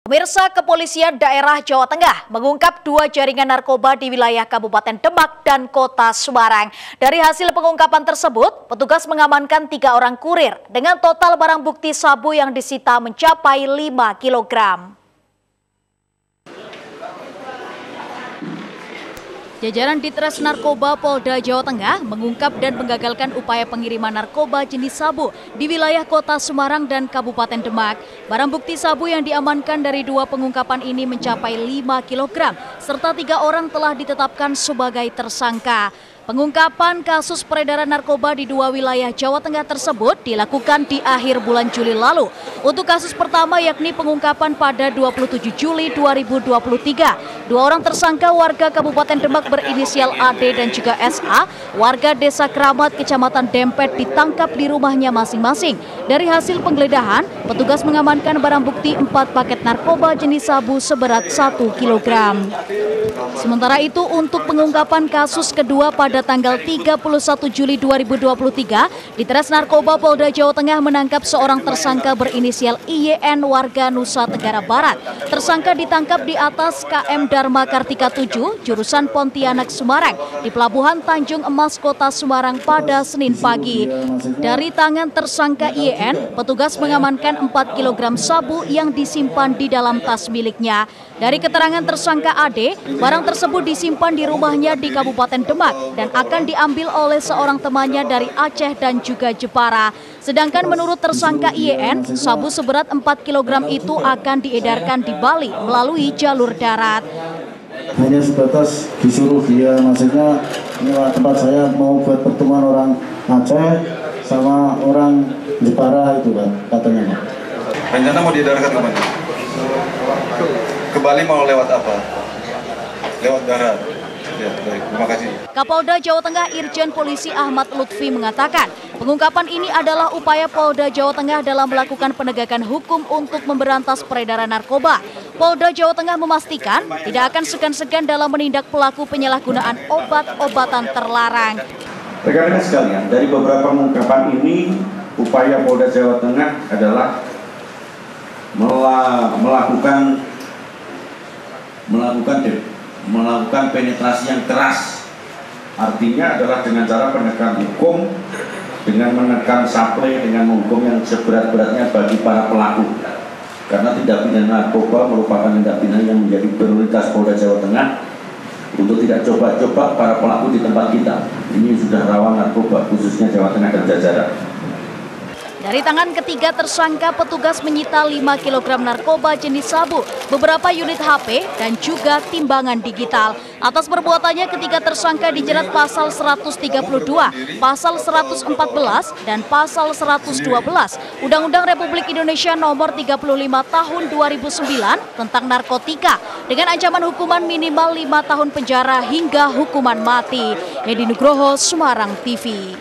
Pemirsa, Kepolisian Daerah Jawa Tengah mengungkap 2 jaringan narkoba di wilayah Kabupaten Demak dan Kota Semarang. Dari hasil pengungkapan tersebut, petugas mengamankan 3 orang kurir dengan total barang bukti sabu yang disita mencapai 5 kilogram. Jajaran Ditres Narkoba Polda Jawa Tengah mengungkap dan menggagalkan upaya pengiriman narkoba jenis sabu di wilayah Kota Semarang dan Kabupaten Demak. Barang bukti sabu yang diamankan dari 2 pengungkapan ini mencapai 5 kg, serta 3 orang telah ditetapkan sebagai tersangka. Pengungkapan kasus peredaran narkoba di 2 wilayah Jawa Tengah tersebut dilakukan di akhir bulan Juli lalu. Untuk kasus pertama yakni pengungkapan pada 27 Juli 2023. 2 orang tersangka warga Kabupaten Demak berinisial AD dan juga SA, warga Desa Keramat, Kecamatan Dempet ditangkap di rumahnya masing-masing. Dari hasil penggeledahan, petugas mengamankan barang bukti 4 paket narkoba jenis sabu seberat 1 kg. Sementara itu, untuk pengungkapan kasus kedua pada tanggal 31 Juli 2023, Ditres Narkoba Polda Jawa Tengah menangkap seorang tersangka berinisial IYN warga Nusa Tenggara Barat. Tersangka ditangkap di atas KM Dharma Kartika 7, jurusan Pontianak Semarang, di Pelabuhan Tanjung Emas, Kota Semarang pada Senin pagi. Dari tangan tersangka IYN, petugas mengamankan 4 kg sabu yang disimpan di dalam tas miliknya. Dari keterangan tersangka AD, barang tersebut disimpan di rumahnya di Kabupaten Demak dan akan diambil oleh seorang temannya dari Aceh dan juga Jepara. Sedangkan menurut tersangka IYN, sabu seberat 4 kg itu akan diedarkan di Bali melalui jalur darat. Hanya sebatas disuruh dia, maksudnya ini tempat saya mau buat pertemuan orang Aceh sama orang Jepara itu kan katanya. Rencana mau diedarkan kemana? Ke Bali mau lewat apa? Lewat darat. Ya, baik. Terima kasih. Kapolda Jawa Tengah Irjen Polisi Ahmad Lutfi mengatakan, pengungkapan ini adalah upaya Polda Jawa Tengah dalam melakukan penegakan hukum untuk memberantas peredaran narkoba. Polda Jawa Tengah memastikan tidak akan segan-segan dalam menindak pelaku penyalahgunaan obat-obatan terlarang. Rekan-rekan sekalian, dari beberapa pengungkapan ini, upaya Polda Jawa Tengah adalah melakukan penetrasi yang keras. Artinya adalah dengan cara penegakan hukum, dengan menekan supply, dengan menghukum yang seberat-beratnya bagi para pelaku. Karena tindak pidana narkoba merupakan tindak pidana yang menjadi prioritas Polda Jawa Tengah untuk tidak coba-coba para pelaku di tempat kita. Ini sudah rawan narkoba, khususnya Jawa Tengah dan jajaran. Dari tangan ketiga tersangka, petugas menyita 5 kg narkoba jenis sabu, beberapa unit HP, dan juga timbangan digital. Atas perbuatannya, ketiga tersangka dijerat pasal 132, pasal 114, dan pasal 112 Undang-Undang Republik Indonesia Nomor 35 Tahun 2009 tentang narkotika dengan ancaman hukuman minimal 5 tahun penjara hingga hukuman mati. Edi Nugroho, Semarang TV.